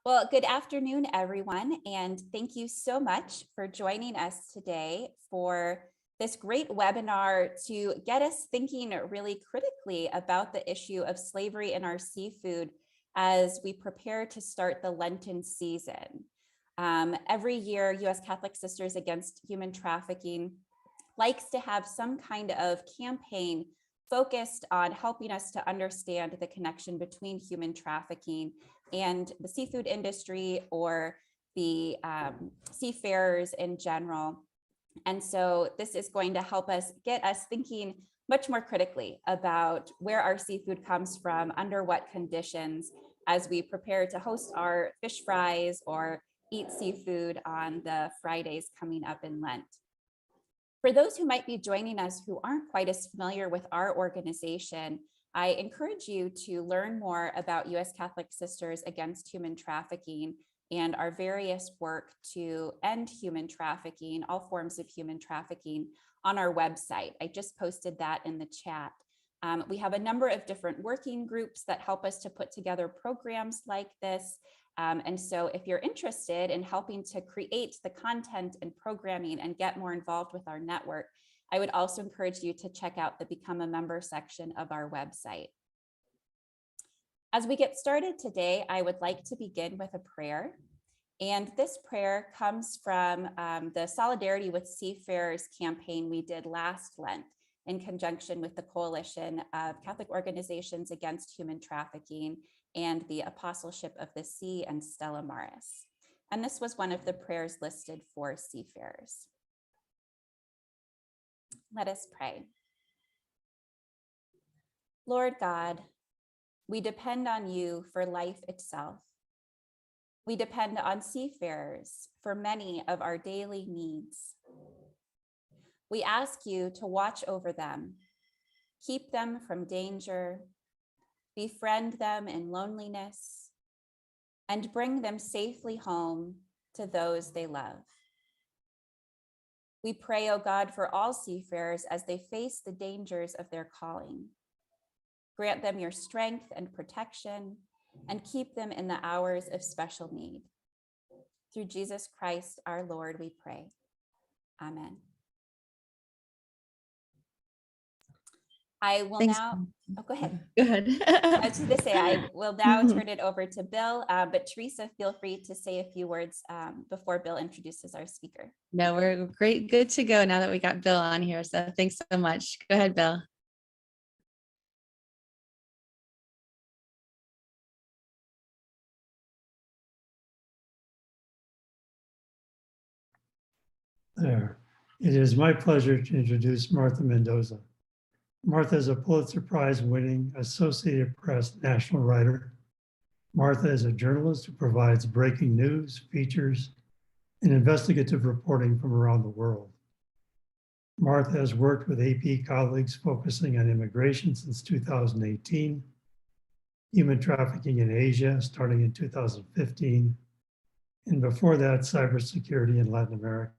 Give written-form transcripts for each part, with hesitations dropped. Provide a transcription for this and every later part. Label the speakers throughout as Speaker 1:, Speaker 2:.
Speaker 1: Well, good afternoon, everyone, and thank you so much for joining us today for this great webinar to get us thinking really critically about the issue of slavery in our seafood as we prepare to start the Lenten season. Every year, U.S. Catholic Sisters Against Human Trafficking likes to have some kind of campaign focused on helping us to understand the connection between human trafficking and the seafood industry or the seafarers in general. And so this is going to help us get us thinking much more critically about where our seafood comes from, under what conditions, as we prepare to host our fish fries or eat seafood on the Fridays coming up in Lent. For those who might be joining us who aren't quite as familiar with our organization, I encourage you to learn more about U.S. Catholic Sisters Against Human Trafficking and our various work to end human trafficking, all forms of human trafficking, on our website. I just posted that in the chat. We have a number of different working groups that help us to put together programs like this. And so if you're interested in helping to create the content and programming and get more involved with our network, I would also encourage you to check out the Become a Member section of our website. As we get started today, I would like to begin with a prayer. And this prayer comes from the Solidarity with Seafarers campaign we did last Lent in conjunction with the Coalition of Catholic Organizations Against Human Trafficking and the Apostleship of the Sea and Stella Maris. And this was one of the prayers listed for seafarers. Let us pray. Lord God, we depend on you for life itself. We depend on seafarers for many of our daily needs. We ask you to watch over them, keep them from danger, befriend them in loneliness, and bring them safely home to those they love. We pray, O God, for all seafarers as they face the dangers of their calling. Grant them your strength and protection, and keep them in the hours of special need. Through Jesus Christ, our Lord, we pray. Amen. I will now, go ahead.
Speaker 2: Go ahead.
Speaker 1: I was going to say, I will now turn it over to Bill, but Teresa, feel free to say a few words before Bill introduces our speaker.
Speaker 2: No, we're great. Good to go now that we got Bill on here. So thanks so much. Go ahead, Bill.
Speaker 3: There. It is my pleasure to introduce Martha Mendoza. Martha is a Pulitzer Prize-winning Associated Press national writer. Martha is a journalist who provides breaking news, features, and investigative reporting from around the world. Martha has worked with AP colleagues focusing on immigration since 2018, human trafficking in Asia starting in 2015, and before that, cybersecurity in Latin America.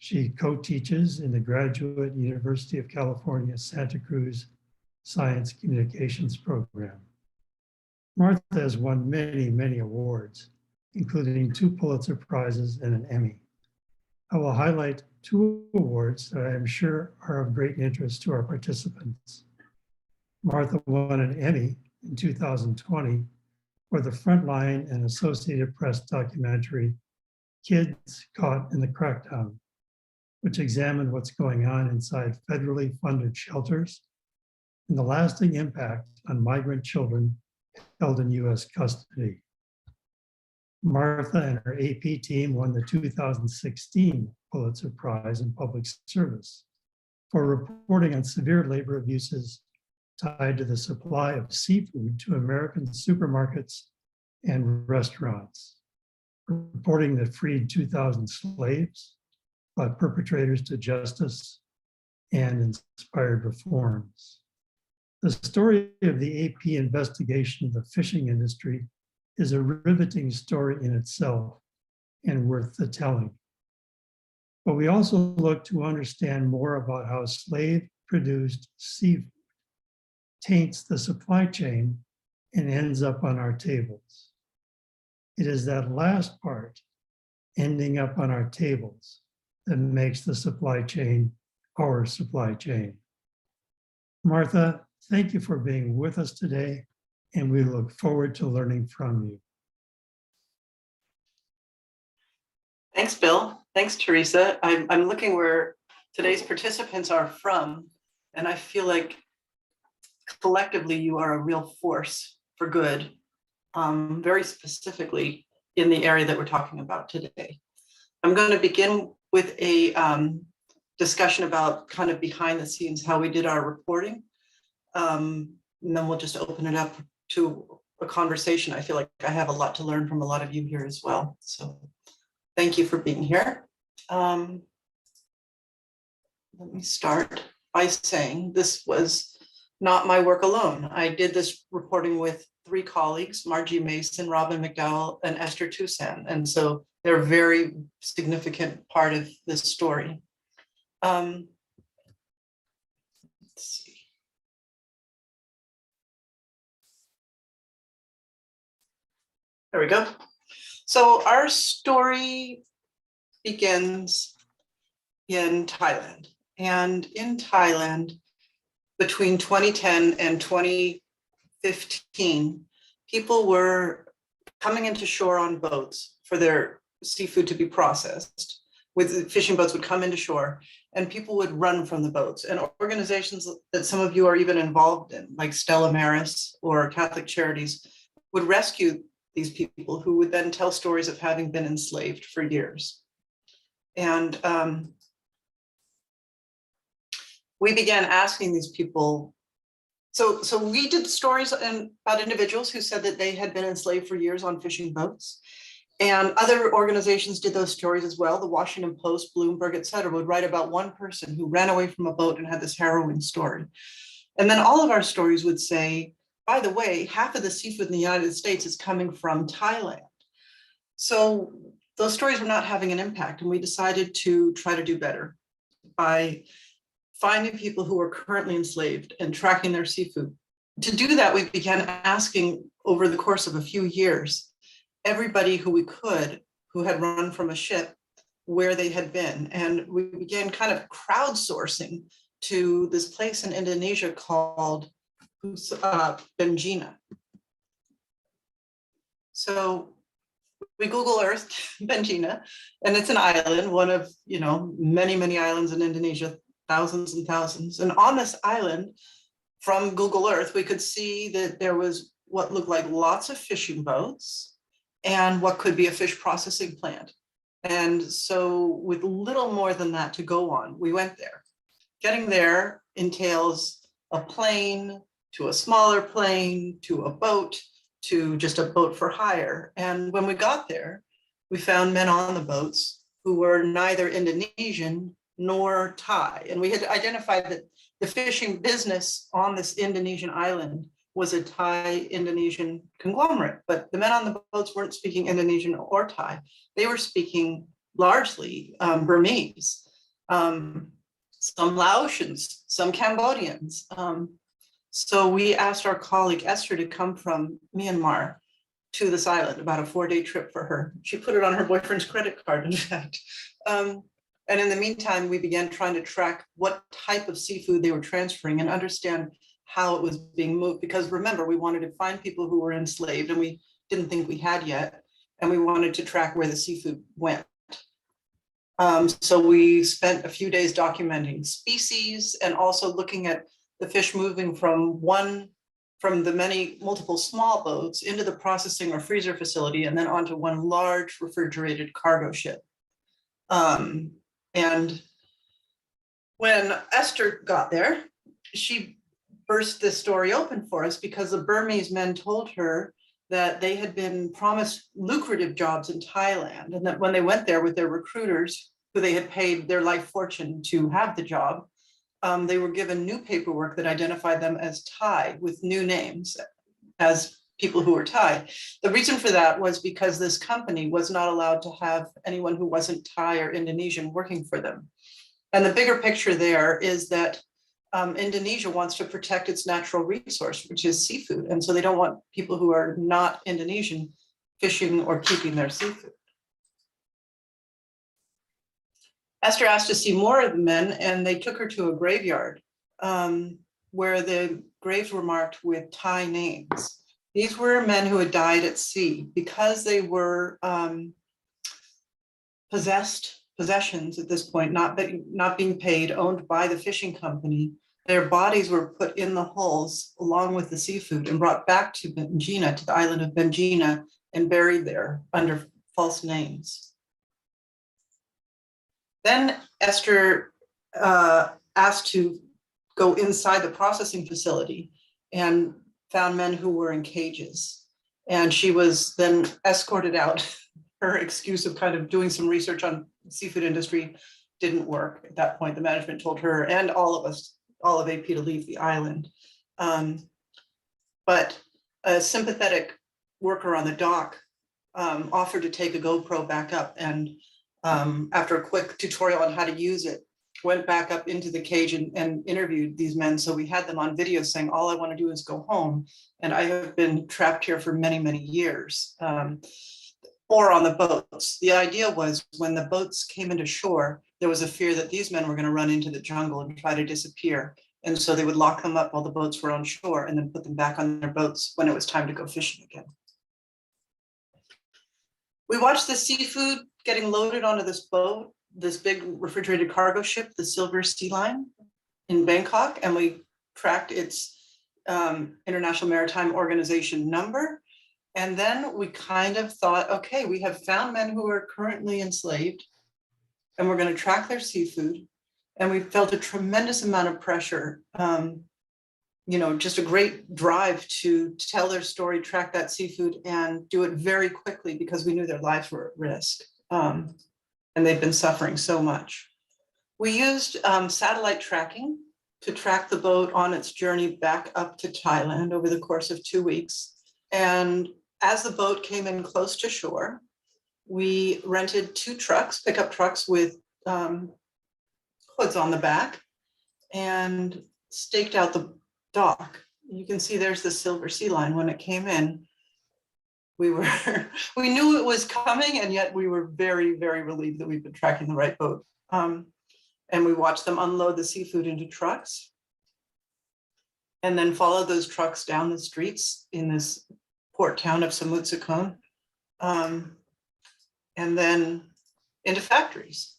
Speaker 3: She co-teaches in the Graduate University of California, Santa Cruz Science Communications Program. Martha has won many, many awards, including 2 Pulitzer Prizes and an Emmy. I will highlight 2 awards that I am sure are of great interest to our participants. Martha won an Emmy in 2020 for the Frontline and Associated Press documentary, Kids Caught in the Crackdown, which examined what's going on inside federally funded shelters and the lasting impact on migrant children held in U.S. custody. Martha and her AP team won the 2016 Pulitzer Prize in Public Service for reporting on severe labor abuses tied to the supply of seafood to American supermarkets and restaurants, reporting that freed 2,000 slaves, brought perpetrators to justice, and inspired reforms. The story of the AP investigation of the fishing industry is a riveting story in itself and worth the telling. But we also look to understand more about how slave-produced seafood taints the supply chain and ends up on our tables. It is that last part, ending up on our tables, that makes the supply chain our supply chain. Martha, thank you for being with us today, and we look forward to learning from you.
Speaker 4: Thanks, Bill. Thanks, Teresa. I'm looking where today's participants are from, and I feel like collectively you are a real force for good, very specifically in the area that we're talking about today. I'm going to begin with a discussion about kind of behind the scenes, how we did our reporting. And then we'll just open it up to a conversation. I feel like I have a lot to learn from a lot of you here as well. So thank you for being here. Let me start by saying this was not my work alone. I did this reporting with 3 colleagues, Margie Mason, Robin McDowell, and Esther Toussaint. And so they're a very significant part of this story. Let's see. There we go. So our story begins in Thailand. And in Thailand, between 2010 and 2015, people were coming into shore on boats for their seafood to be processed. With fishing boats would come into shore, and people would run from the boats. And organizations that some of you are even involved in, like Stella Maris or Catholic Charities, would rescue these people who would then tell stories of having been enslaved for years. And we began asking these people. So we did stories about individuals who said that they had been enslaved for years on fishing boats. And other organizations did those stories as well. The Washington Post, Bloomberg, et cetera, would write about one person who ran away from a boat and had this harrowing story. And then all of our stories would say, by the way, half of the seafood in the United States is coming from Thailand. So those stories were not having an impact. And we decided to try to do better by finding people who are currently enslaved and tracking their seafood. To do that, we began asking over the course of a few years, everybody who we could, who had run from a ship, where they had been. And we began kind of crowdsourcing to this place in Indonesia called Benjina. So we Google Earth Benjina, and it's an island, one of many, many islands in Indonesia, thousands and thousands. And on this island, from Google Earth, we could see that there was what looked like lots of fishing boats and what could be a fish processing plant. And so with little more than that to go on, we went there. Getting there entails a plane, to a smaller plane, to a boat, to just a boat for hire. And when we got there, we found men on the boats who were neither Indonesian nor Thai. And we had identified that the fishing business on this Indonesian island was a Thai-Indonesian conglomerate, but the men on the boats weren't speaking Indonesian or Thai. They were speaking largely Burmese, some Laotians, some Cambodians. So we asked our colleague Esther to come from Myanmar to this island, about a 4-day trip for her. She put it on her boyfriend's credit card, in fact. And in the meantime, we began trying to track what type of seafood they were transferring and understand how it was being moved. Because remember, we wanted to find people who were enslaved, and we didn't think we had yet. And we wanted to track where the seafood went. So we spent a few days documenting species and also looking at the fish moving from the multiple small boats into the processing or freezer facility, and then onto one large refrigerated cargo ship. And when Esther got there, she burst this story open for us because the Burmese men told her that they had been promised lucrative jobs in Thailand, and that when they went there with their recruiters, who they had paid their life fortune to have the job, they were given new paperwork that identified them as Thai with new names as people who were Thai. The reason for that was because this company was not allowed to have anyone who wasn't Thai or Indonesian working for them. And the bigger picture there is that Indonesia wants to protect its natural resource, which is seafood. And so they don't want people who are not Indonesian fishing or keeping their seafood. Esther asked to see more of the men, and they took her to a graveyard where the graves were marked with Thai names. These were men who had died at sea because they were possessions at this point, not being paid, owned by the fishing company. Their bodies were put in the hulls along with the seafood and brought back to Benjina, to the island of Benjina, and buried there under false names. Then Esther asked to go inside the processing facility and found men who were in cages. And she was then escorted out. Her excuse of kind of doing some research on the seafood industry didn't work. At that point, the management told her and all of us, all of AP, to leave the island. But a sympathetic worker on the dock offered to take a GoPro back up, and after a quick tutorial on how to use it, went back up into the cage and interviewed these men. So we had them on video saying, all I want to do is go home. And I have been trapped here for many, many years. Or on the boats. The idea was when the boats came into shore, there was a fear that these men were going to run into the jungle and try to disappear. And so they would lock them up while the boats were on shore and then put them back on their boats when it was time to go fishing again. We watched the seafood getting loaded onto this boat, this big refrigerated cargo ship, the Silver Sea Line in Bangkok, and we tracked its International Maritime Organization number. And then we kind of thought, okay, we have found men who are currently enslaved, and we're going to track their seafood. And we felt a tremendous amount of pressure, just a great drive to tell their story, track that seafood, and do it very quickly because we knew their lives were at risk. And they've been suffering so much. We used satellite tracking to track the boat on its journey back up to Thailand over the course of 2 weeks. And as the boat came in close to shore, we rented 2 trucks, pickup trucks with hoods on the back, and staked out the dock. You can see there's the Silver Sea Line. When it came in, we knew it was coming, and yet we were very, very relieved that we've been tracking the right boat. And we watched them unload the seafood into trucks, and then follow those trucks down the streets in this port town of Samut Sakhon, and then into factories.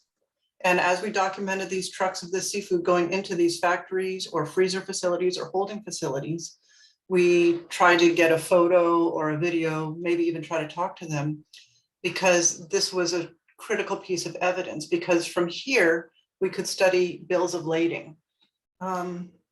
Speaker 4: And as we documented these trucks of the seafood going into these factories or freezer facilities or holding facilities, we tried to get a photo or a video, maybe even try to talk to them, because this was a critical piece of evidence, because from here we could study bills of lading.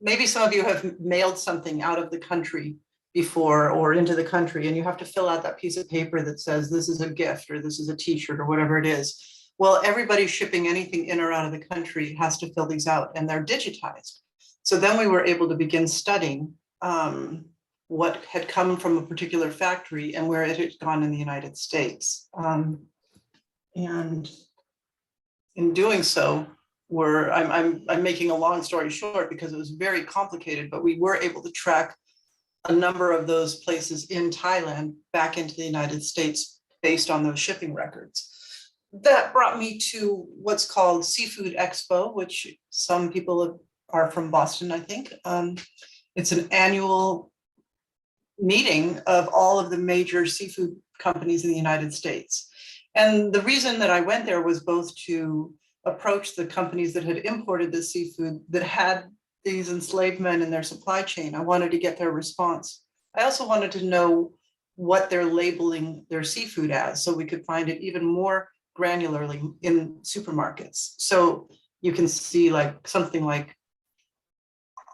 Speaker 4: Maybe some of you have mailed something out of the country before or into the country, and you have to fill out that piece of paper that says this is a gift or this is a t-shirt or whatever it is. Well, everybody shipping anything in or out of the country has to fill these out, and they're digitized. So then we were able to begin studying what had come from a particular factory and where it had gone in the United States. And in doing so, I'm making a long story short because it was very complicated, but we were able to track a number of those places in Thailand back into the United States based on those shipping records. That brought me to what's called Seafood Expo, which some people are from Boston, I think. It's an annual meeting of all of the major seafood companies in the United States. And the reason that I went there was both to approach the companies that had imported the seafood that had these enslaved men in their supply chain. I wanted to get their response. I also wanted to know what they're labeling their seafood as, so we could find it even more granularly in supermarkets. So you can see like something like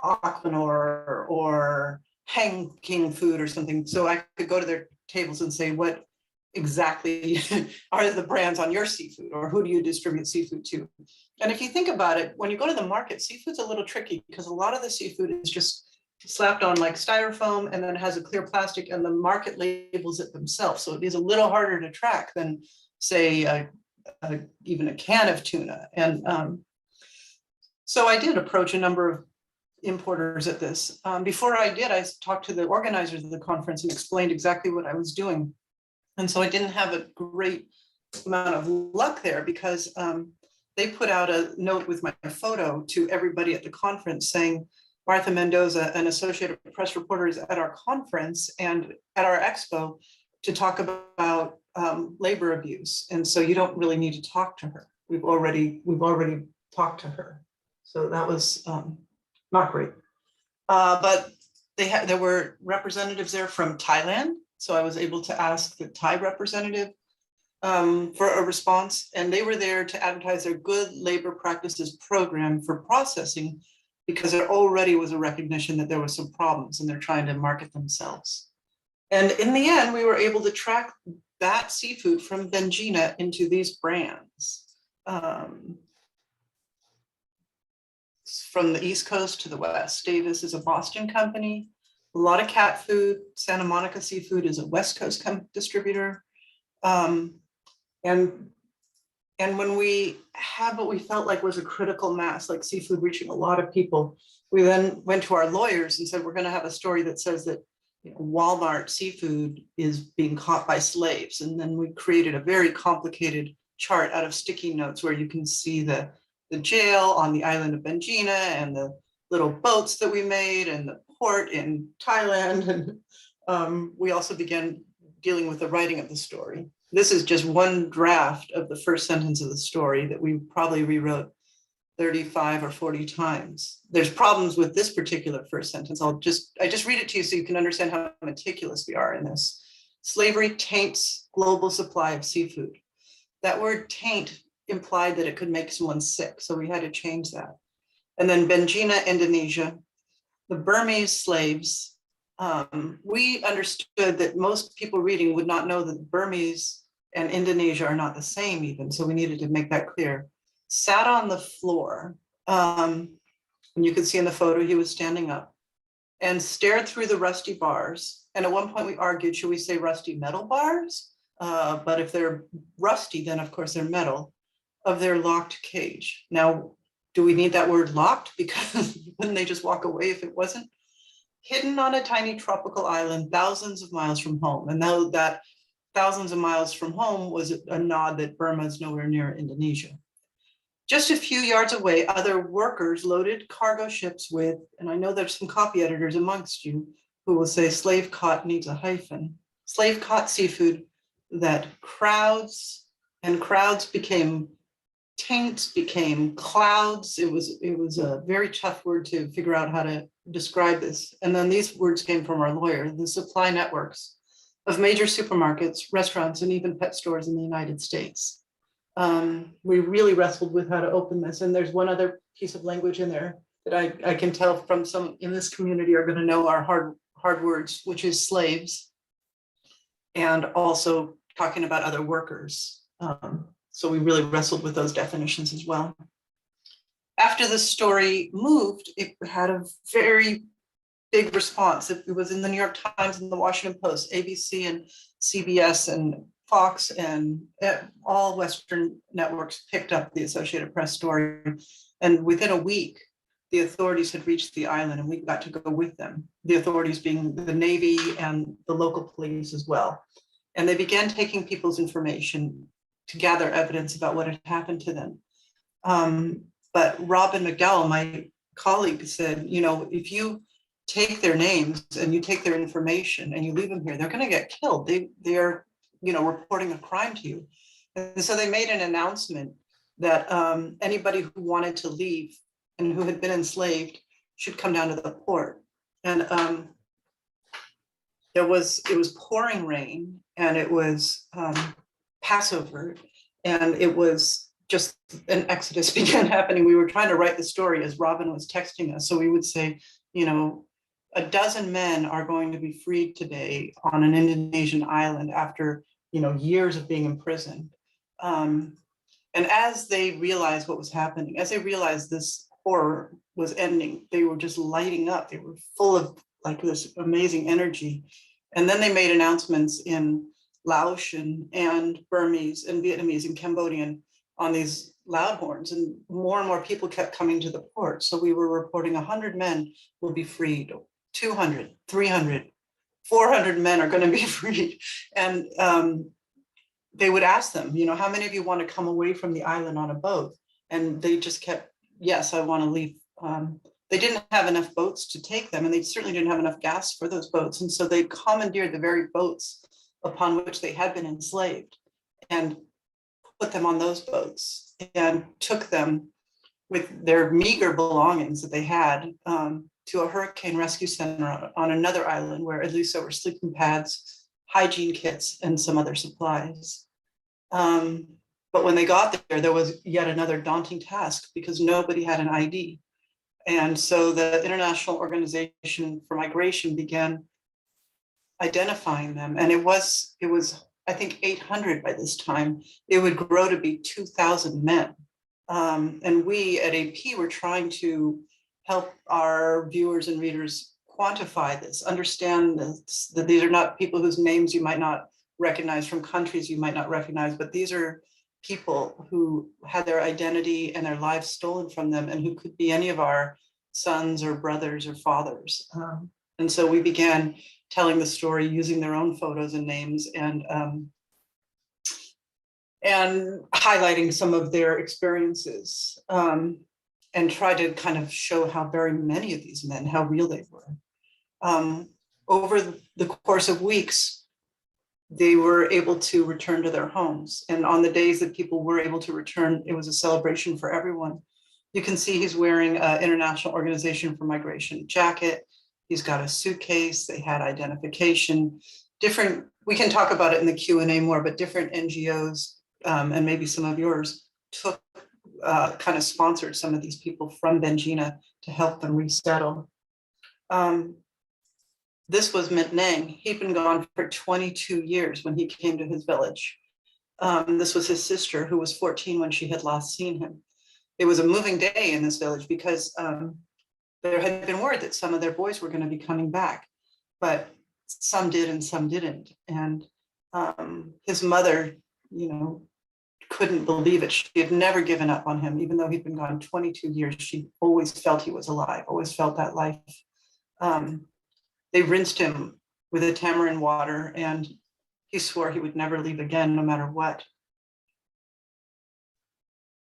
Speaker 4: Aquanor or Hang King food or something. So I could go to their tables and say, what exactly are the brands on your seafood, or who do you distribute seafood to? And if you think about it, when you go to the market, seafood's a little tricky because a lot of the seafood is just slapped on like styrofoam and then has a clear plastic, and the market labels it themselves. So it is a little harder to track than say even a can of tuna. And so I did approach a number of importers at this. Before I did, I talked to the organizers of the conference and explained exactly what I was doing. And so I didn't have a great amount of luck there because they put out a note with my photo to everybody at the conference saying, Martha Mendoza, an Associated Press reporter, is at our conference and at our expo to talk about labor abuse. And so you don't really need to talk to her. We've already talked to her. So that was not great. But there were representatives there from Thailand. So I was able to ask the Thai representative for a response, and they were there to advertise their good labor practices program for processing, because there already was a recognition that there were some problems and they're trying to market themselves. And in the end, we were able to track that seafood from Benjina into these brands. From the East Coast to the West. Davis is a Boston company, a lot of cat food. Santa Monica Seafood is a West Coast distributor. And when we had what we felt like was a critical mass, like seafood reaching a lot of people, we then went to our lawyers and said, we're going to have a story that says that Walmart seafood is being caught by slaves. And then we created a very complicated chart out of sticky notes where you can see the jail on the island of Benjina and the little boats that we made and the port in Thailand. And we also began dealing with the writing of the story. This is just one draft of the first sentence of the story that we probably rewrote 35 or 40 times. There's problems with this particular first sentence. I just read it to you so you can understand how meticulous we are in this. Slavery taints global supply of seafood. That word taint implied that it could make someone sick, so we had to change that. And then Benjina, Indonesia, the Burmese slaves, we understood that most people reading would not know that Burmese and Indonesia are not the same even, so we needed to make that clear. Sat on the floor, and you could see in the photo he was standing up, and stared through the rusty bars. And at one point we argued, should we say rusty metal bars? But if they're rusty, then of course they're metal, of their locked cage. Now, do we need that word locked? Because wouldn't they just walk away if it wasn't? Hidden on a tiny tropical island, thousands of miles from home. And now that thousands of miles from home was a nod that Burma is nowhere near Indonesia. Just a few yards away, other workers loaded cargo ships with, and I know there's some copy editors amongst you who will say slave caught needs a hyphen, slave caught seafood that crowds became taints, became clouds. It was a very tough word to figure out how to describe this. And then these words came from our lawyer, the supply networks of major supermarkets, restaurants, and even pet stores in the United States. We really wrestled with how to open this. And there's one other piece of language in there that I can tell from some in this community are going to know are hard words, which is slaves, and also talking about other workers. So we really wrestled with those definitions as well. After the story moved, it had a very big response. It was in the New York Times and the Washington Post, ABC and CBS and Fox and all Western networks picked up the Associated Press story. And within a week, the authorities had reached the island and we got to go with them. The authorities being the Navy and the local police as well. And they began taking people's information to gather evidence about what had happened to them. But Robin McDowell, my colleague, said, if you take their names and you take their information and you leave them here, they're going to get killed. They are, reporting a crime to you. And so they made an announcement that anybody who wanted to leave and who had been enslaved should come down to the port. And it was pouring rain, and it was Passover, and it was just an exodus began happening. We were trying to write the story as Robin was texting us. So we would say, 12 men are going to be freed today on an Indonesian island after, years of being imprisoned. And as they realized what was happening, as they realized this horror was ending, they were just lighting up. They were full of like this amazing energy. And then they made announcements in Laotian and Burmese and Vietnamese and Cambodian on these loud horns, and more people kept coming to the port. So we were reporting 100 men will be freed, 200, 300. 400 men are going to be freed. And they would ask them, you know, how many of you want to come away from the island on a boat? And they just kept, yes, I want to leave. They didn't have enough boats to take them, and they certainly didn't have enough gas for those boats. And so they commandeered the very boats upon which they had been enslaved and put them on those boats and took them with their meager belongings that they had to a hurricane rescue center on another island, where at least there were sleeping pads, hygiene kits, and some other supplies. But when they got there was yet another daunting task because nobody had an ID. And so the International Organization for Migration began identifying them. And it was, I think, 800 by this time. It would grow to be 2,000 men. And we at AP were trying to help our viewers and readers quantify this, understand this, that these are not people whose names you might not recognize from countries you might not recognize, but these are people who had their identity and their lives stolen from them and who could be any of our sons or brothers or fathers. And so we began telling the story using their own photos and names and highlighting some of their experiences and try to kind of show how very many of these men, how real they were. Over the course of weeks, they were able to return to their homes. And on the days that people were able to return, it was a celebration for everyone. You can see he's wearing an International Organization for Migration jacket. He's got a suitcase. They had identification. Different, we can talk about it in the Q&A more, but different NGOs and maybe some of yours took, kind of sponsored some of these people from Benjina to help them resettle. This was Mint Nang. He'd been gone for 22 years when he came to his village. This was his sister, who was 14 when she had last seen him. It was a moving day in this village because there had been word that some of their boys were going to be coming back, but some did and some didn't. And his mother, you know, couldn't believe it. She had never given up on him, even though he'd been gone 22 years. She always felt he was alive, always felt that life. They rinsed him with a tamarind water, and he swore he would never leave again, no matter what.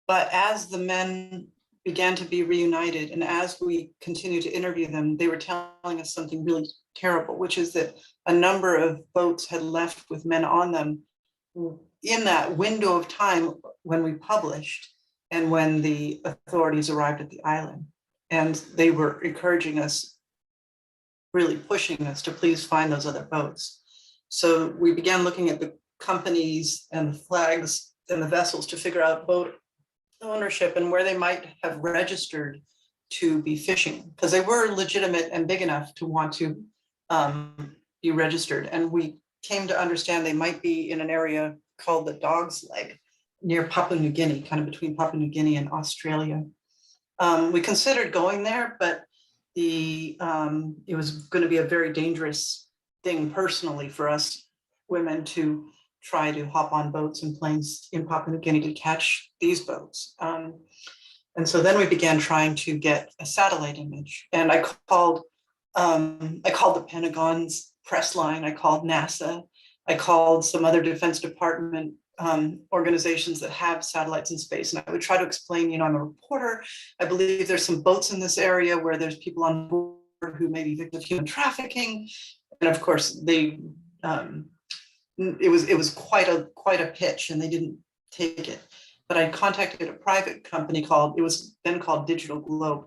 Speaker 4: But as the men began to be reunited, and as we continued to interview them, they were telling us something really terrible, which is that a number of boats had left with men on them in that window of time when we published and when the authorities arrived at the island. And they were encouraging us, really pushing us to please find those other boats. So we began looking at the companies and the flags and the vessels to figure out boat ownership and where they might have registered to be fishing, because they were legitimate and big enough to want to be registered. And we came to understand they might be in an area called the Dog's Leg near Papua New Guinea, kind of between Papua New Guinea and Australia. We considered going there, but it was going to be a very dangerous thing personally for us women to try to hop on boats and planes in Papua New Guinea to catch these boats. And so then we began trying to get a satellite image. And I called the Pentagon's press line, I called NASA, I called some other Defense Department organizations that have satellites in space. And I would try to explain, you know, I'm a reporter. I believe there's some boats in this area where there's people on board who may be victims of human trafficking. And of course, it was quite a pitch, and they didn't take it. But I contacted a private company it was then called Digital Globe,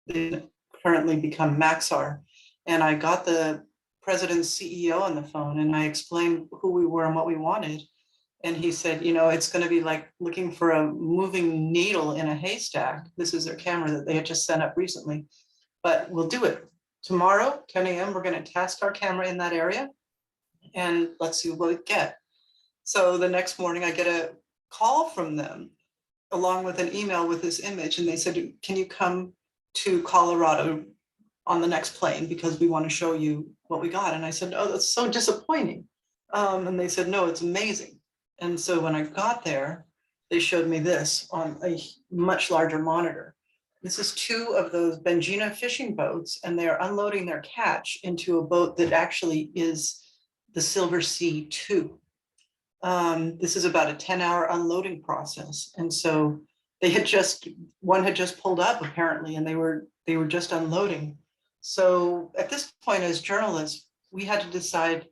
Speaker 4: they currently become Maxar. And I got the president's CEO on the phone, and I explained who we were and what we wanted. And he said, you know, it's going to be like looking for a moving needle in a haystack. This is their camera that they had just sent up recently, but we'll do it. Tomorrow, 10 a.m., we're going to test our camera in that area, and let's see what we get. So the next morning I get a call from them along with an email with this image. And they said, can you come to Colorado on the next plane because we want to show you what we got? And I said, oh, that's so disappointing. And they said, no, it's amazing. And so when I got there, they showed me this on a much larger monitor. This is two of those Benjina fishing boats, and they are unloading their catch into a boat that actually is the Silver Sea 2. This is about a 10-hour unloading process. And so one had just pulled up apparently, and they were just unloading. So at this point, as journalists, we had to decide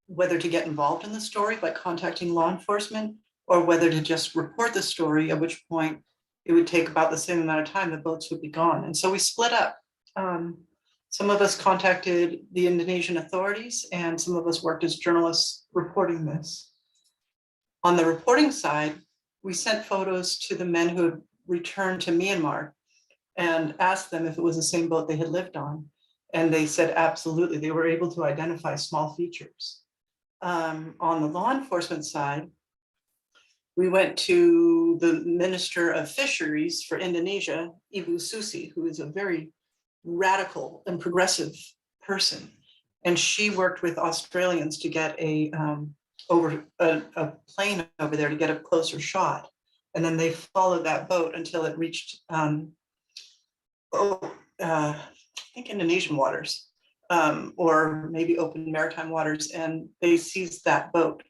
Speaker 4: whether to get involved in the story by contacting law enforcement, or whether to just report the story, at which point it would take about the same amount of time, the boats would be gone. And so we split up. Some of us contacted the Indonesian authorities, and some of us worked as journalists reporting this. On the reporting side, we sent photos to the men who had returned to Myanmar and asked them if it was the same boat they had lived on. And they said absolutely. They were able to identify small features. On the law enforcement side, we went to the Minister of Fisheries for Indonesia, Ibu Susi, who is a very radical and progressive person. And she worked with Australians to get a plane over there to get a closer shot. And then they followed that boat until it reached, I think Indonesian waters, or maybe open maritime waters, and they seized that boat.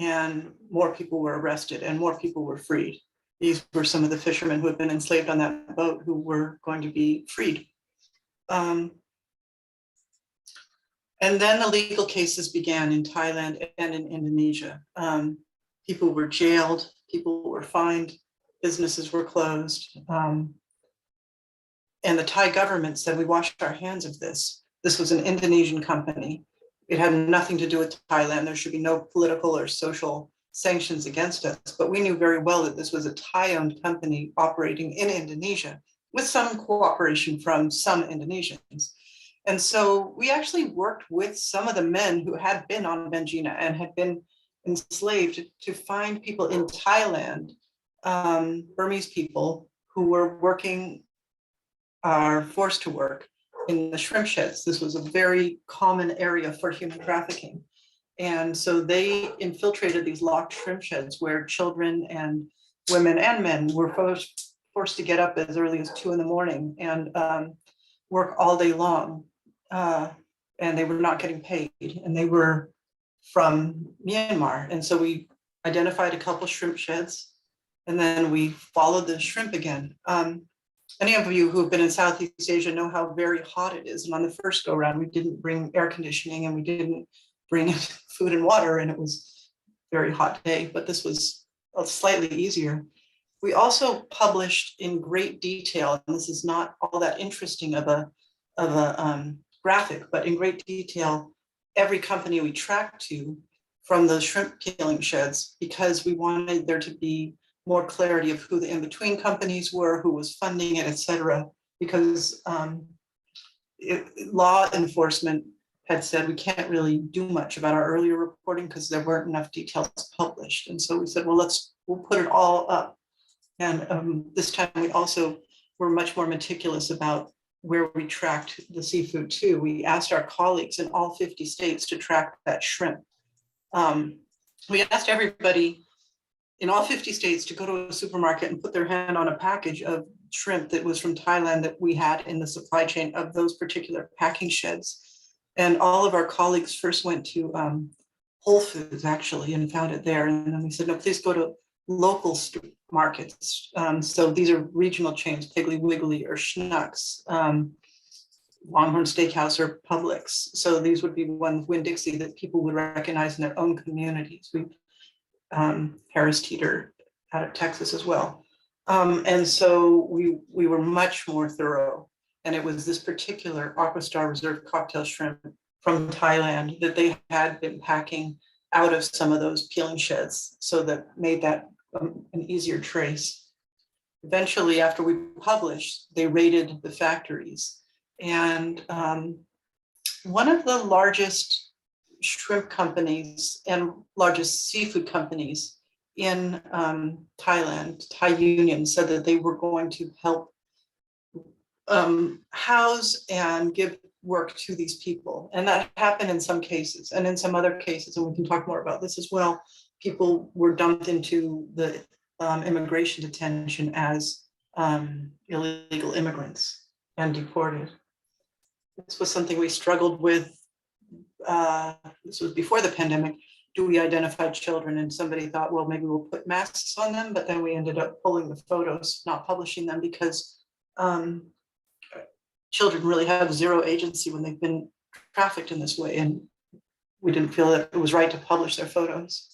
Speaker 4: And more people were arrested and more people were freed. These were some of the fishermen who had been enslaved on that boat who were going to be freed. And then the legal cases began in Thailand and in Indonesia. People were jailed, people were fined, businesses were closed. And the Thai government said, we washed our hands of this. This was an Indonesian company. It had nothing to do with Thailand. There should be no political or social sanctions against us. But we knew very well that this was a Thai-owned company operating in Indonesia with some cooperation from some Indonesians. And so we actually worked with some of the men who had been on Benjina and had been enslaved to find people in Thailand, Burmese people who were working, are forced to work in the shrimp sheds. This was a very common area for human trafficking. And so they infiltrated these locked shrimp sheds where children and women and men were forced to get up as early as 2 a.m. and work all day long. And they were not getting paid, and they were from Myanmar. And so we identified a couple shrimp sheds, and then we followed the shrimp again. Any of you who have been in Southeast Asia know how very hot it is. And on the first go round, we didn't bring air conditioning and we didn't bring food and water, and it was a very hot day, but this was slightly easier. We also published in great detail, and this is not all that interesting of a graphic, but in great detail, every company we tracked to from the shrimp peeling sheds, because we wanted there to be more clarity of who the in-between companies were, who was funding it, et cetera, because law enforcement had said we can't really do much about our earlier reporting because there weren't enough details published. And so we said, well, we'll put it all up. And this time we also were much more meticulous about where we tracked the seafood too. We asked our colleagues in all 50 states to track that shrimp. We asked everybody in all 50 states to go to a supermarket and put their hand on a package of shrimp that was from Thailand that we had in the supply chain of those particular packing sheds. And all of our colleagues first went to Whole Foods actually and found it there. And then we said, no, please go to local markets. So these are regional chains, Piggly Wiggly or Schnucks, Longhorn Steakhouse or Publix. So these would be ones, Winn-Dixie, that people would recognize in their own communities. Harris Teeter out of Texas as well. And so we were much more thorough. And it was this particular Aqua Star Reserve cocktail shrimp from Thailand that they had been packing out of some of those peeling sheds, so that made that an easier trace. Eventually, after we published, they raided the factories. And one of the largest shrimp companies and largest seafood companies in Thailand, Thai Union, said that they were going to help house and give work to these people. And that happened in some cases. And in some other cases, and we can talk more about this as well, people were dumped into the immigration detention as illegal immigrants and deported. This was something we struggled with. This was before the pandemic. Do we identify children? And somebody thought, well, maybe we'll put masks on them, but then we ended up pulling the photos, not publishing them, because children really have zero agency when they've been trafficked in this way. And we didn't feel that it was right to publish their photos.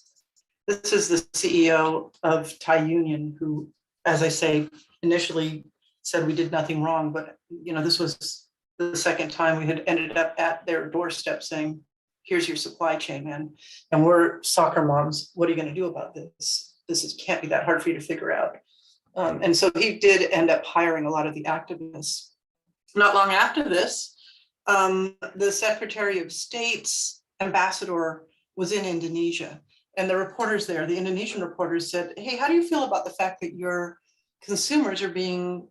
Speaker 4: This is the CEO of Thai Union, who, as I say, initially said we did nothing wrong, but this was the second time we had ended up at their doorstep saying, here's your supply chain, man. And we're soccer moms. What are you going to do about this? Can't be that hard for you to figure out. And so he did end up hiring a lot of the activists. Not long after this, the Secretary of State's ambassador was in Indonesia. And the reporters there, the Indonesian reporters said, hey, how do you feel about the fact that your consumers are being,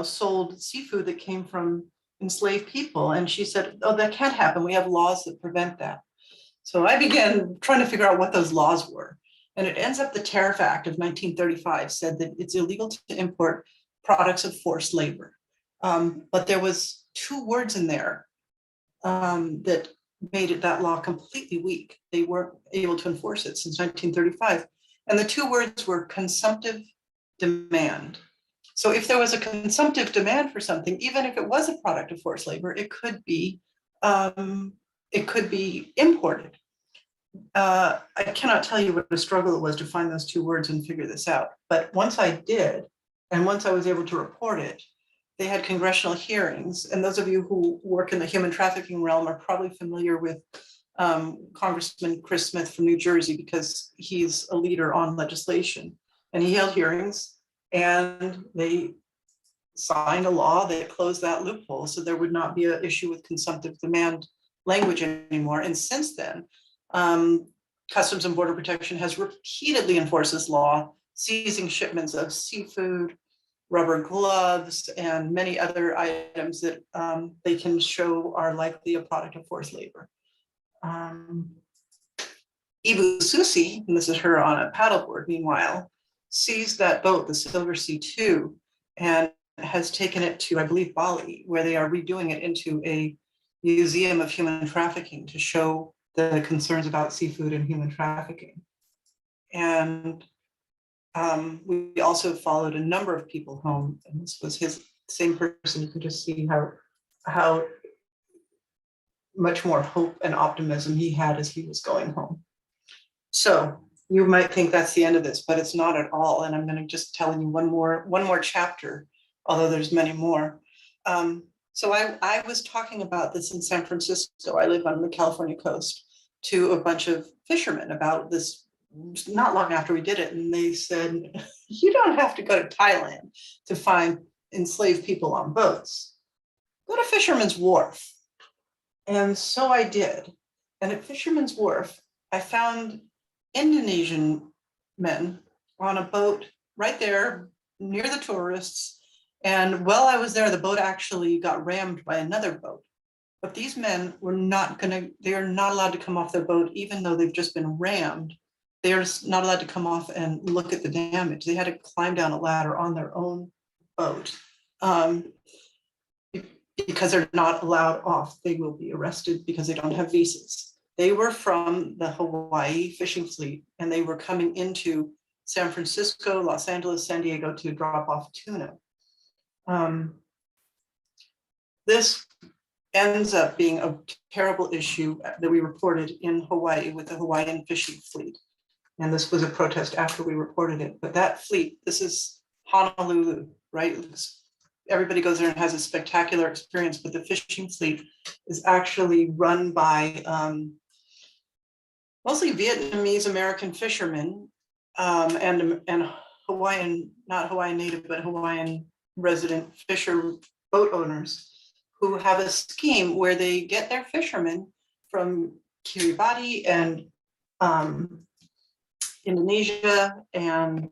Speaker 4: sold seafood that came from enslaved people? And she said, oh, that can't happen. We have laws that prevent that. So I began trying to figure out what those laws were. And it ends up the Tariff Act of 1935 said that it's illegal to import products of forced labor. But there was 2 words in there that made that law completely weak. They weren't able to enforce it since 1935. And the 2 words were consumptive demand. So if there was a consumptive demand for something, even if it was a product of forced labor, it could be imported. I cannot tell you what a struggle it was to find those 2 words and figure this out. But once I did, and once I was able to report it, they had congressional hearings. And those of you who work in the human trafficking realm are probably familiar with Congressman Chris Smith from New Jersey, because he's a leader on legislation. And he held hearings and they signed a law that closed that loophole, so there would not be an issue with consumptive demand language anymore. And since then, Customs and Border Protection has repeatedly enforced this law, seizing shipments of seafood, rubber gloves, and many other items that they can show are likely a product of forced labor. Ibu Susi, and this is her on a paddleboard, meanwhile, seized that boat, the Silver Sea 2, and has taken it to, I believe, Bali, where they are redoing it into a museum of human trafficking to show the concerns about seafood and human trafficking. And we also followed a number of people home, and this was his same person. You can just see how much more hope and optimism he had as he was going home. So you might think that's the end of this, but it's not at all. And I'm going to just tell you one more chapter, although there's many more. So I was talking about this in San Francisco. I live on the California coast, to a bunch of fishermen about this not long after we did it. And they said, you don't have to go to Thailand to find enslaved people on boats. Go to Fisherman's Wharf. And so I did. And at Fisherman's Wharf, I found Indonesian men on a boat right there near the tourists. And while I was there, the boat actually got rammed by another boat. But these men were they are not allowed to come off their boat, even though they've just been rammed. They are not allowed to come off and look at the damage. They had to climb down a ladder on their own boat. Because they're not allowed off, they will be arrested because they don't have visas. They were from the Hawaii fishing fleet, and they were coming into San Francisco, Los Angeles, San Diego to drop off tuna. This ends up being a terrible issue that we reported in Hawaii with the Hawaiian fishing fleet. And this was a protest after we reported it. But that fleet, this is Honolulu, right? Everybody goes there and has a spectacular experience, but the fishing fleet is actually run by mostly Vietnamese American fishermen and Hawaiian, not Hawaiian native, but Hawaiian resident boat owners who have a scheme where they get their fishermen from Kiribati and Indonesia and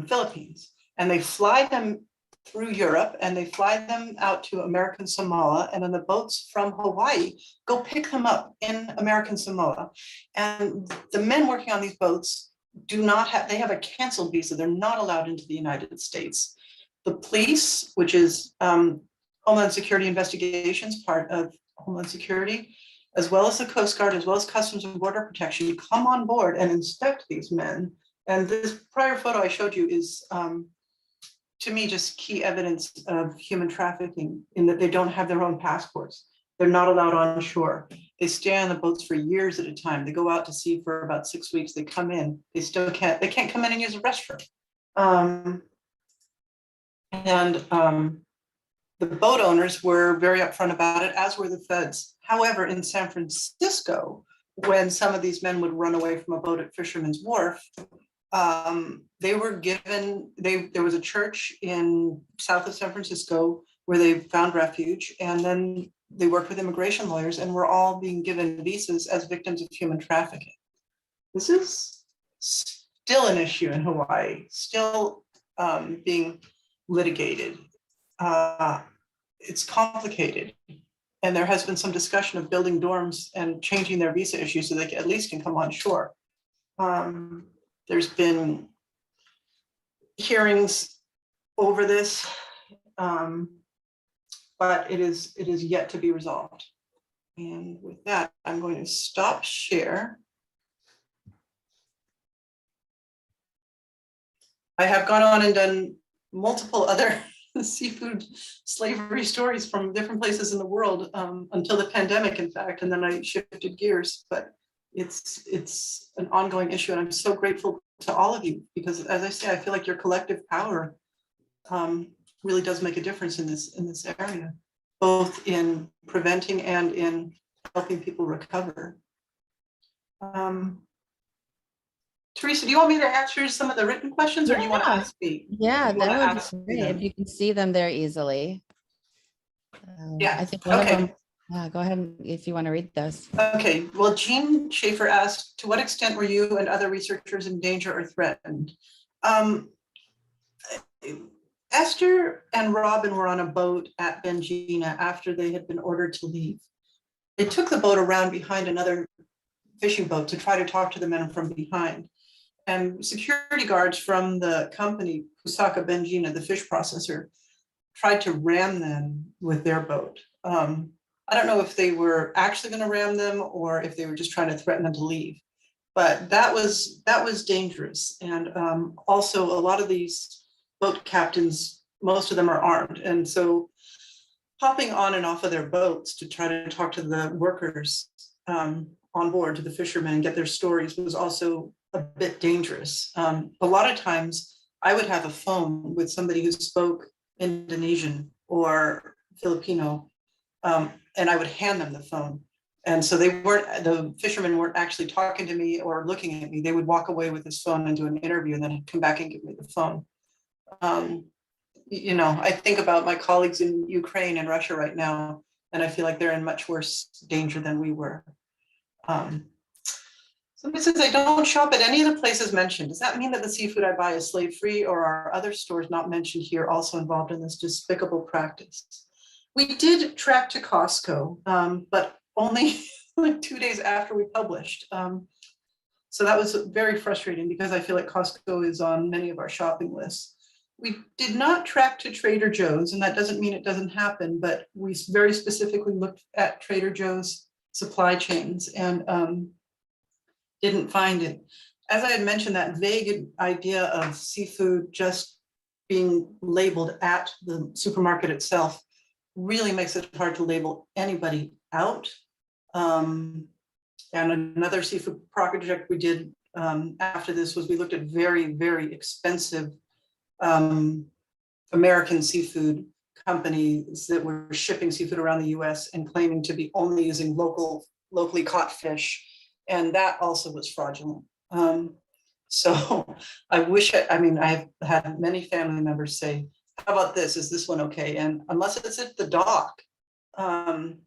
Speaker 4: Philippines, and they fly them through Europe, and they fly them out to American Samoa, and then the boats from Hawaii go pick them up in American Samoa. And the men working on these boats they have a canceled visa. They're not allowed into the United States. the police, which is Homeland Security investigations, part of Homeland Security, as well as the Coast Guard, as well as Customs and Border Protection, come on board and inspect these men. And this prior photo I showed you is, to me, just key evidence of human trafficking in that they don't have their own passports. They're not allowed on shore. They stay on the boats for years at a time. They go out to sea for about 6 weeks. They come in. They can't come in and use a restroom. The boat owners were very upfront about it, as were the feds. However, in San Francisco, when some of these men would run away from a boat at Fisherman's Wharf, they were given, there was a church in south of San Francisco where they found refuge, and then they worked with immigration lawyers and were all being given visas as victims of human trafficking. This is still an issue in Hawaii, still being litigated. It's complicated. And there has been some discussion of building dorms and changing their visa issues so they at least can come on shore. There's been hearings over this, but it is yet to be resolved. And with that, I'm going to stop share. I have gone on and done multiple other seafood slavery stories from different places in the world until the pandemic, in fact, and then I shifted gears. But it's an ongoing issue, and I'm so grateful to all of you because, as I say, I feel like your collective power really does make a difference in this area, both in preventing and in helping people recover. Teresa, do you want me to answer some of the written questions, or do you want to ask me?
Speaker 2: Yeah,
Speaker 4: You wanna
Speaker 2: that would
Speaker 4: ask
Speaker 2: be
Speaker 4: me
Speaker 2: great
Speaker 4: them?
Speaker 2: if you can see them there easily.
Speaker 4: Yeah,
Speaker 2: I think one
Speaker 4: okay.
Speaker 2: of them, go ahead if you want to read those.
Speaker 4: Okay, well, Jean Schaefer asked, to what extent were you and other researchers in danger or threatened? Esther and Robin were on a boat at Benjina after they had been ordered to leave. They took the boat around behind another fishing boat to try to talk to the men from behind. And security guards from the company, Pusaka Benjina, the fish processor, tried to ram them with their boat. I don't know if they were actually going to ram them or if they were just trying to threaten them to leave. But that was dangerous. And also a lot of these boat captains, most of them are armed. And so hopping on and off of their boats to try to talk to the workers on board, to the fishermen, and get their stories was also a bit dangerous. A lot of times I would have a phone with somebody who spoke Indonesian or Filipino, and I would hand them the phone. And so the fishermen weren't actually talking to me or looking at me. They would walk away with this phone and do an interview and then come back and give me the phone. I think about my colleagues in Ukraine and Russia right now, and I feel like they're in much worse danger than we were. Somebody says, I don't shop at any of the places mentioned. Does that mean that the seafood I buy is slave-free, or are other stores not mentioned here also involved in this despicable practice? We did track to Costco, but only like 2 days after we published. So that was very frustrating because I feel like Costco is on many of our shopping lists. We did not track to Trader Joe's, and that doesn't mean it doesn't happen, but we very specifically looked at Trader Joe's supply chains and didn't find it. As I had mentioned, that vague idea of seafood just being labeled at the supermarket itself really makes it hard to label anybody out. And another seafood project we did after this was we looked at very, very expensive American seafood companies that were shipping seafood around the US and claiming to be only using locally caught fish. And that also was fraudulent. So I wish, I've had many family members say, how about this? Is this one okay? And unless it's at the dock, and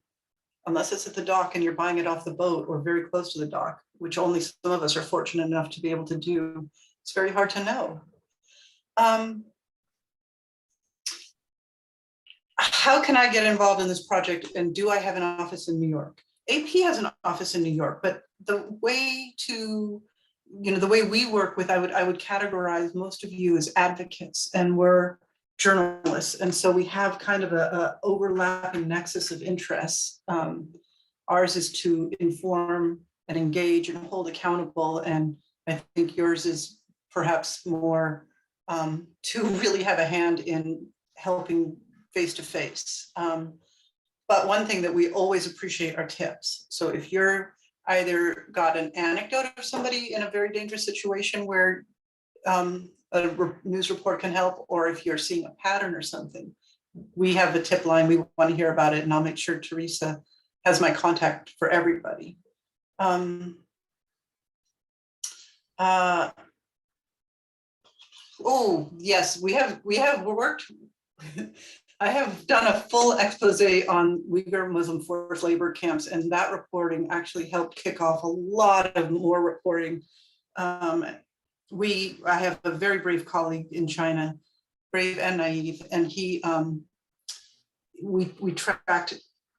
Speaker 4: you're buying it off the boat or very close to the dock, which only some of us are fortunate enough to be able to do, it's very hard to know. How can I get involved in this project? And do I have an office in New York? AP has an office in New York, but the way we work with, I would categorize most of you as advocates, and we're journalists. And so we have kind of a overlapping nexus of interests. Ours is to inform and engage and hold accountable. And I think yours is perhaps more to really have a hand in helping face to face. But one thing that we always appreciate are tips. So if you're either got an anecdote of somebody in a very dangerous situation where a news report can help, or if you're seeing a pattern or something, we have a tip line. We want to hear about it, and I'll make sure Teresa has my contact for everybody. Oh yes, we're worked. I have done a full expose on Uyghur Muslim forced labor camps, and that reporting actually helped kick off a lot of more reporting. I have a very brave colleague in China, brave and naive, and we tracked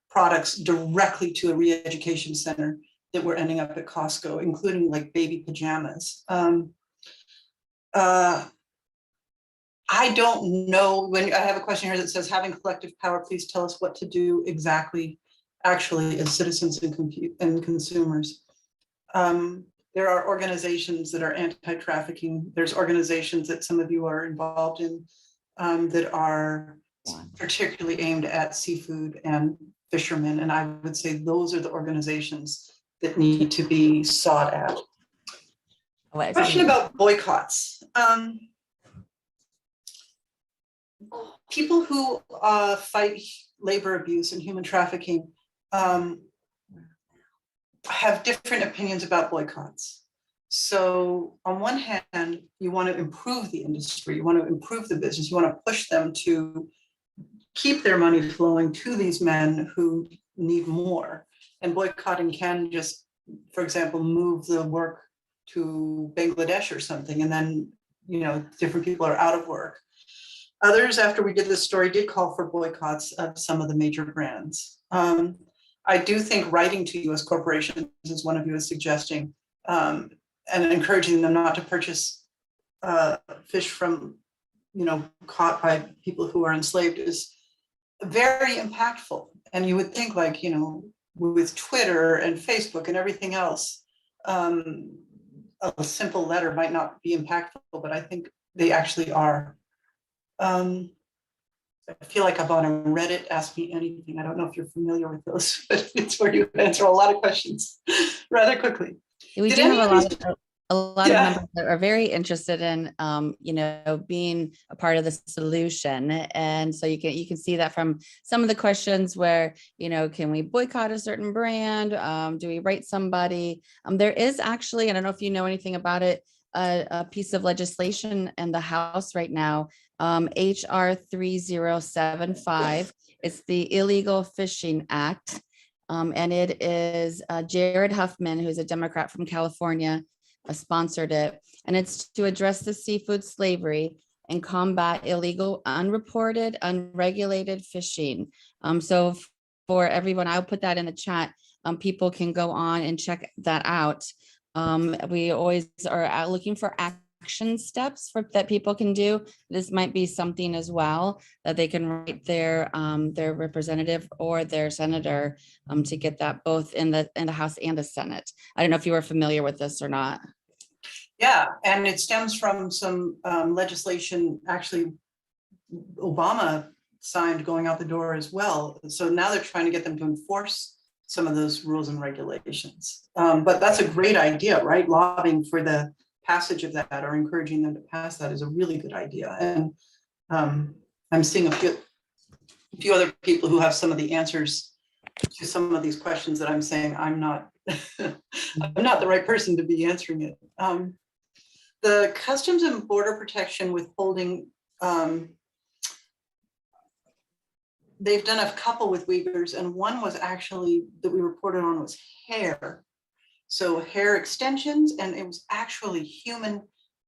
Speaker 4: products directly to a re-education center that were ending up at Costco, including like baby pajamas. I don't know, when I have a question here that says, having collective power, please tell us what to do exactly, actually, as citizens and consumers. There are organizations that are anti-trafficking. There's organizations that some of you are involved in that are particularly aimed at seafood and fishermen. And I would say those are the organizations that need to be sought out. Question about boycotts. People who fight labor abuse and human trafficking have different opinions about boycotts. So on one hand, you want to improve the industry, you want to improve the business, you want to push them to keep their money flowing to these men who need more. And boycotting can just, for example, move the work to Bangladesh or something, and then, you know, different people are out of work. Others, after we did this story, did call for boycotts of some of the major brands. I do think writing to US corporations, as one of you is suggesting, and encouraging them not to purchase fish from, you know, caught by people who are enslaved is very impactful. And you would think, like, you know, with Twitter and Facebook and everything else, a simple letter might not be impactful, but I think they actually are. I feel like I'm on a Reddit, Ask Me Anything. I don't know if you're familiar with those, but it's where you answer a lot of questions rather quickly.
Speaker 2: We do have a lot of members that are very interested in, you know, being a part of the solution. And so you can see that from some of the questions where, you know, can we boycott a certain brand? Do we write somebody? There is actually, I don't know if you know anything about it, a piece of legislation in the House right now, HR 3075. It's the Illegal Fishing Act. And it is Jared Huffman, who's a Democrat from California, sponsored it. And it's to address the seafood slavery and combat illegal, unreported, unregulated fishing. So for everyone, I'll put that in the chat. People can go on and check that out. We always are looking for action steps that people can do. This might be something as well that they can write their representative or their senator to get that both in the House and the Senate. I don't know if you were familiar with this or not.
Speaker 4: Yeah, and it stems from some legislation actually Obama signed going out the door as well. So now they're trying to get them to enforce some of those rules and regulations. But that's a great idea, right? Lobbying for the passage of that or encouraging them to pass that is a really good idea. And I'm seeing a few other people who have some of the answers to some of these questions that I'm saying I'm not I'm not the right person to be answering it. The Customs and Border Protection withholding, they've done a couple with Uyghurs, and one was actually that we reported on was hair. So hair extensions, and it was actually human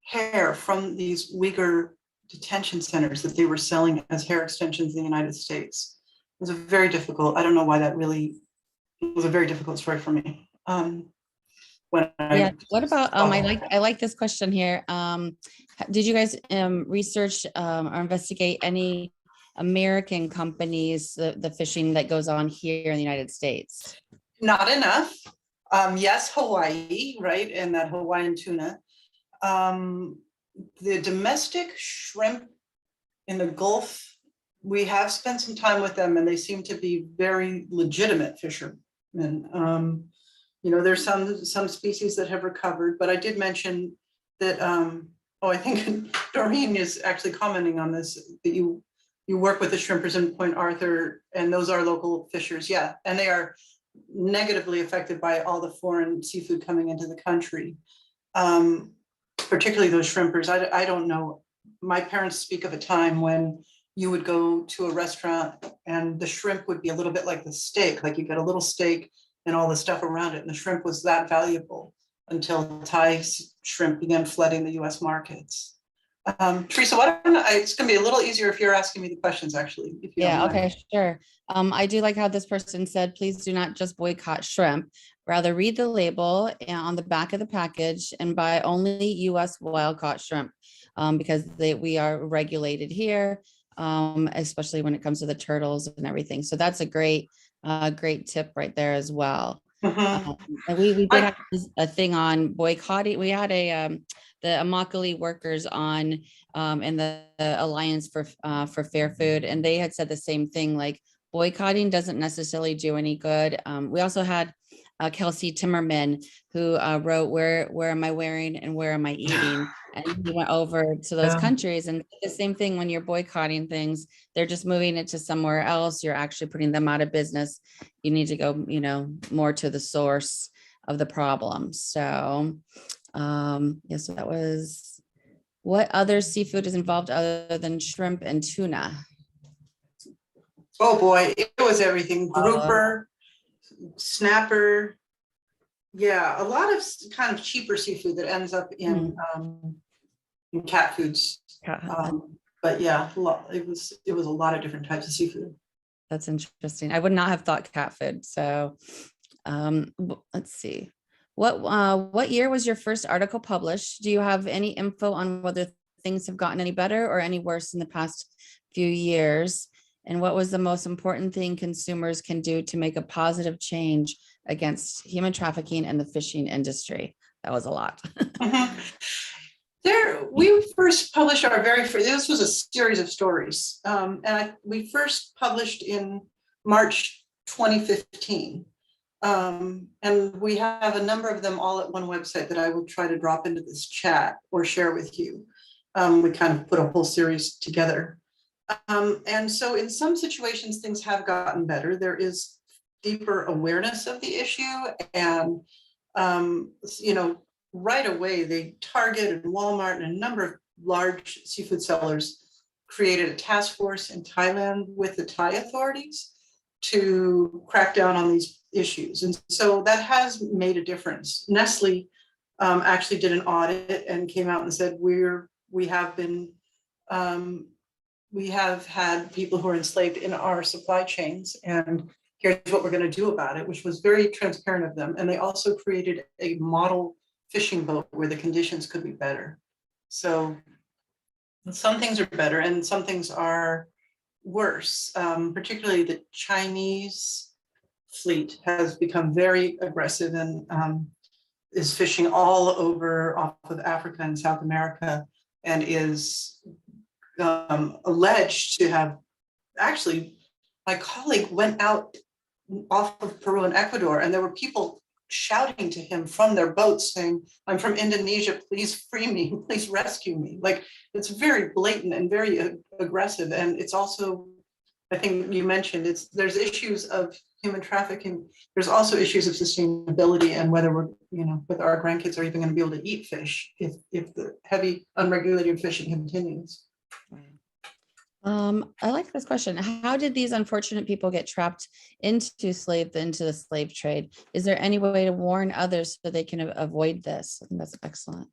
Speaker 4: hair from these Uyghur detention centers that they were selling as hair extensions in the United States. It was a very difficult, I don't know why that really, it was a very difficult story for me. when
Speaker 2: Yeah.
Speaker 4: I.
Speaker 2: What about, I like this question here. Did you guys research or investigate any American companies, the fishing that goes on here in the United States?
Speaker 4: Not enough. Yes, Hawaii, right, and that Hawaiian tuna. The domestic shrimp in the Gulf, we have spent some time with them, and they seem to be very legitimate fishermen. There's some species that have recovered, but I did mention that. I think Doreen is actually commenting on this, that you work with the shrimpers in Point Arthur, and those are local fishers, yeah, and they are negatively affected by all the foreign seafood coming into the country, particularly those shrimpers. I don't know. My parents speak of a time when you would go to a restaurant and the shrimp would be a little bit like the steak, like you get a little steak and all the stuff around it, and the shrimp was that valuable until Thai shrimp began flooding the US markets. Teresa, it's going to be a little easier if you're asking me the questions, actually. If you don't mind.
Speaker 2: Okay, sure. I do like how this person said, please do not just boycott shrimp. Rather read the label on the back of the package and buy only US wild caught shrimp, because we are regulated here, especially when it comes to the turtles and everything. So that's a great tip right there as well.
Speaker 4: Mhm.
Speaker 2: And we did have a thing on boycotting. We had the Immokalee workers on and the Alliance for Fair Food, and they had said the same thing, like boycotting doesn't necessarily do any good. We also had Kelsey Timmerman, who wrote where am I wearing and where am I eating? And he went over to those countries, and the same thing when you're boycotting things, they're just moving it to somewhere else. You're actually putting them out of business. You need to go, more to the source of the problem. So yes, so that was, what other seafood is involved other than shrimp and tuna?
Speaker 4: Oh boy, it was everything. Grouper, snapper. Yeah, a lot of kind of cheaper seafood that ends up in cat foods. But yeah, it was a lot of different types of seafood.
Speaker 2: That's interesting. I would not have thought cat food. So let's see. What year was your first article published? Do you have any info on whether things have gotten any better or any worse in the past few years? And what was the most important thing consumers can do to make a positive change against human trafficking and the fishing industry? That was a lot.
Speaker 4: We first published our this was a series of stories. We first published in March 2015. And we have a number of them all at one website that I will try to drop into this chat or share with you. We kind of put a whole series together. And so in some situations, things have gotten better. There is deeper awareness of the issue. And, right away, Target and Walmart and a number of large seafood sellers created a task force in Thailand with the Thai authorities to crack down on these issues. And so that has made a difference. Nestle actually did an audit and came out and said, we have had people who are enslaved in our supply chains, and here's what we're going to do about it, which was very transparent of them. And they also created a model fishing boat where the conditions could be better. So some things are better and some things are worse. Particularly the Chinese fleet has become very aggressive and is fishing all over off of Africa and South America, and is alleged to have, actually, my colleague went out off of Peru and Ecuador, and there were people shouting to him from their boats saying, I'm from Indonesia, please free me, please rescue me. Like, it's very blatant and very aggressive. And it's also, I think you mentioned, there's issues of human trafficking. There's also issues of sustainability and whether we're, whether our grandkids are even going to be able to eat fish if the heavy unregulated fishing continues.
Speaker 2: I like this question. How did these unfortunate people get trapped into the slave trade? Is there any way to warn others so they can avoid this? I think that's excellent.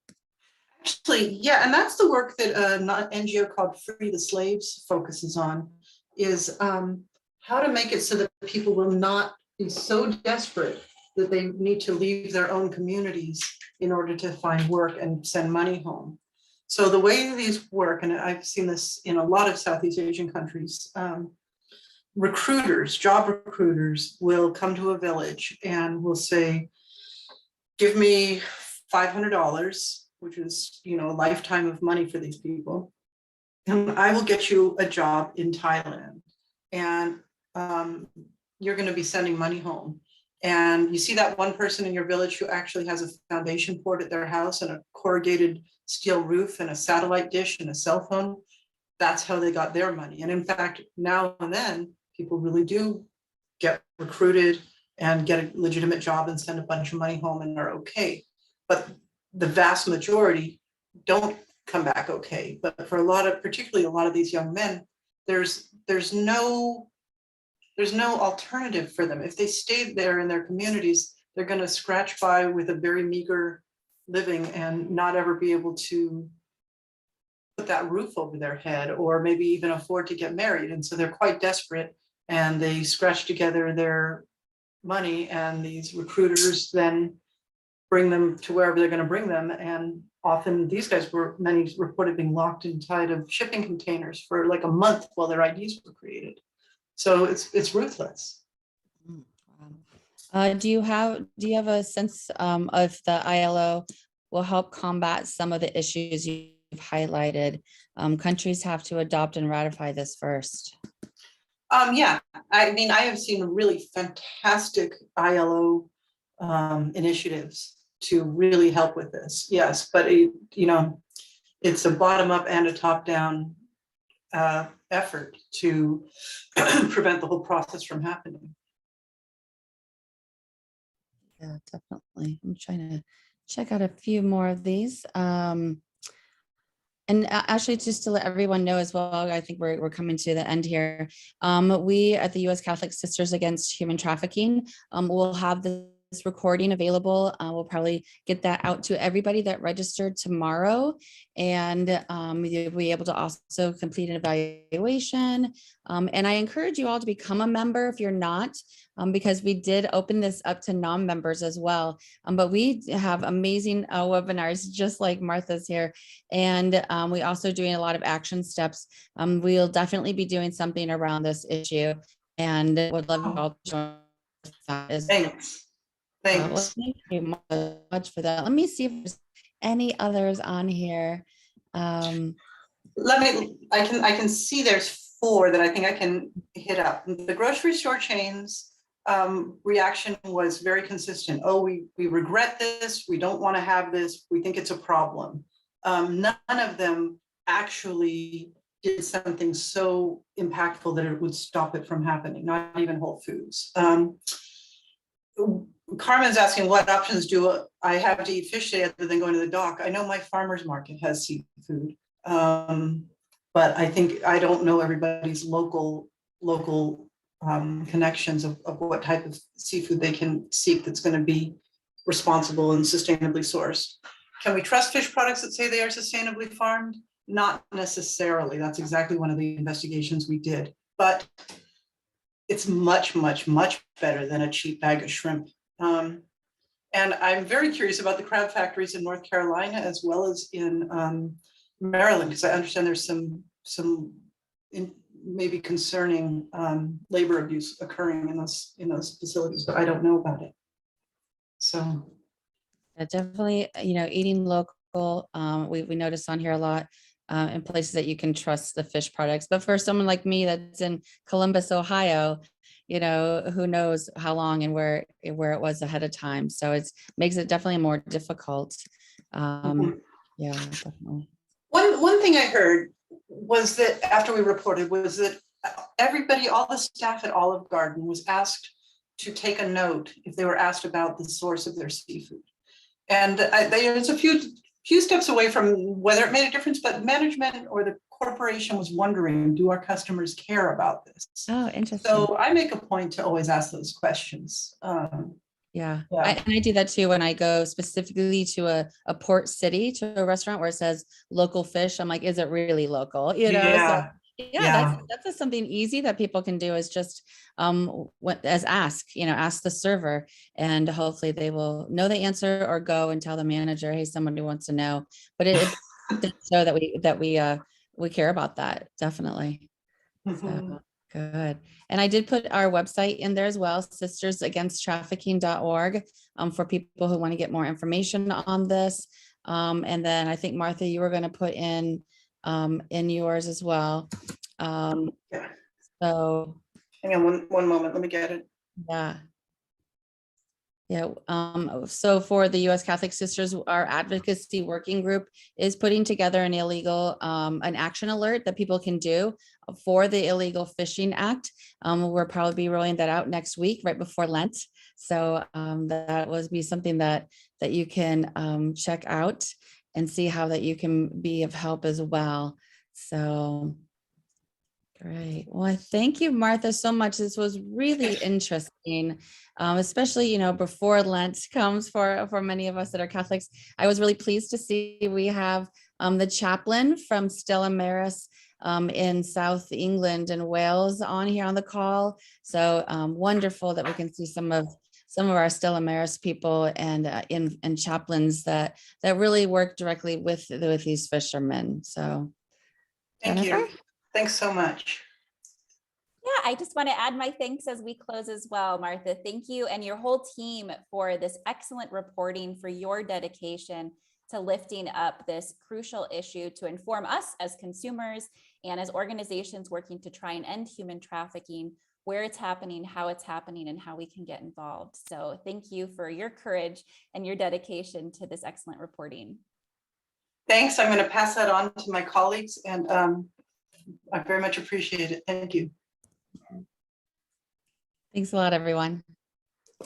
Speaker 4: Actually, yeah, and that's the work that an NGO called Free the Slaves focuses on, is how to make it so that people will not be so desperate that they need to leave their own communities in order to find work and send money home. So the way these work, and I've seen this in a lot of Southeast Asian countries, recruiters, job recruiters will come to a village and will say, give me $500, which is, a lifetime of money for these people, and I will get you a job in Thailand. And you're going to be sending money home. And you see that one person in your village who actually has a foundation poured at their house and a corrugated steel roof and a satellite dish and a cell phone. That's how they got their money. And in fact, now and then, people really do get recruited and get a legitimate job and send a bunch of money home and are okay. But the vast majority don't come back okay. But for particularly a lot of these young men, there's no alternative for them. If they stay there in their communities, they're going to scratch by with a very meager living and not ever be able to put that roof over their head or maybe even afford to get married. And so they're quite desperate and they scratch together their money, and these recruiters then bring them to wherever they're going to bring them. And often these guys many reported being locked inside of shipping containers for like a month while their IDs were created. So it's ruthless.
Speaker 2: Do you have a sense of the ILO will help combat some of the issues you've highlighted? Countries have to adopt and ratify this first.
Speaker 4: Yeah, I mean, I have seen really fantastic ILO initiatives to really help with this. Yes, but it's a bottom up and a top down effort to prevent the whole process from happening.
Speaker 2: Yeah, definitely. I'm trying to check out a few more of these. And actually, just to let everyone know as well, I think we're coming to the end here. We at the U.S. Catholic Sisters Against Human Trafficking will have this recording available. We'll probably get that out to everybody that registered tomorrow, and you'll be able to also complete an evaluation. And I encourage you all to become a member if you're not, because we did open this up to non-members as well. But we have amazing webinars just like Martha's here. And we also doing a lot of action steps. We'll definitely be doing something around this issue, and would love you all to join that as well.
Speaker 4: Thanks.
Speaker 2: Well, thank you much for that. Let me see if there's any others on here.
Speaker 4: I can see there's 4 that I think I can hit up. The grocery store chains reaction was very consistent. Oh, we regret this. We don't want to have this. We think it's a problem. None of them actually did something so impactful that it would stop it from happening, not even Whole Foods. Carmen's asking, what options do I have to eat fish today other than going to the dock? I know my farmer's market has seafood, but I don't know everybody's local connections of what type of seafood they can seek that's going to be responsible and sustainably sourced. Can we trust fish products that say they are sustainably farmed? Not necessarily. That's exactly one of the investigations we did, but it's much, much, much better than a cheap bag of shrimp. And I'm very curious about the crab factories in North Carolina as well as in Maryland, because I understand there's some maybe concerning labor abuse occurring in those facilities, but I don't know about it. So
Speaker 2: definitely, eating local. We notice on here a lot in places that you can trust the fish products. But for someone like me that's in Columbus, Ohio, who knows how long and where it was ahead of time. So it makes it definitely more difficult. Yeah, definitely.
Speaker 4: One thing I heard was that after we reported was that everybody, all the staff at Olive Garden was asked to take a note if they were asked about the source of their seafood. And it's a few steps away from whether it made a difference, but management or the corporation was wondering, do our customers care about this?
Speaker 2: Oh, interesting.
Speaker 4: So I make a point to always ask those questions.
Speaker 2: Yeah. I do that too when I go specifically to a port city, to a restaurant where it says local fish. I'm like, is it really local?
Speaker 4: Yeah.
Speaker 2: Yeah, that's something easy that people can do is just ask the server, and hopefully they will know the answer or go and tell the manager, hey, somebody wants to know. But it to show that we care about that, definitely. So good. And I did put our website in there as well, sistersagainsttrafficking.org, for people who want to get more information on this. And then I think, Martha, you were going to put in yours as well.
Speaker 4: Yeah.
Speaker 2: So
Speaker 4: Hang on one moment, let me get it.
Speaker 2: yeah. Yeah. So for the U.S. Catholic Sisters, our advocacy working group is putting together an action alert that people can do for the Illegal Fishing Act. We'll probably be rolling that out next week, right before Lent. So that will be something that you can check out and see how that you can be of help as well. So great. Well, thank you, Martha, so much. This was really interesting, especially, before Lent comes for many of us that are Catholics. I was really pleased to see we have the chaplain from Stella Maris in South England and Wales on here on the call. So wonderful that we can see some of our Stella Maris people and chaplains that really work directly with these fishermen. So
Speaker 4: Thank
Speaker 2: Jennifer?
Speaker 4: you. Thanks so much.
Speaker 1: Yeah, I just want to add my thanks as we close as well, Martha. Thank you and your whole team for this excellent reporting, for your dedication to lifting up this crucial issue to inform us as consumers and as organizations working to try and end human trafficking, where it's happening, how it's happening, and how we can get involved. So thank you for your courage and your dedication to this excellent reporting.
Speaker 4: Thanks. I'm going to pass that on to my colleagues, and I very much appreciate it. Thank you.
Speaker 2: Thanks a lot, everyone.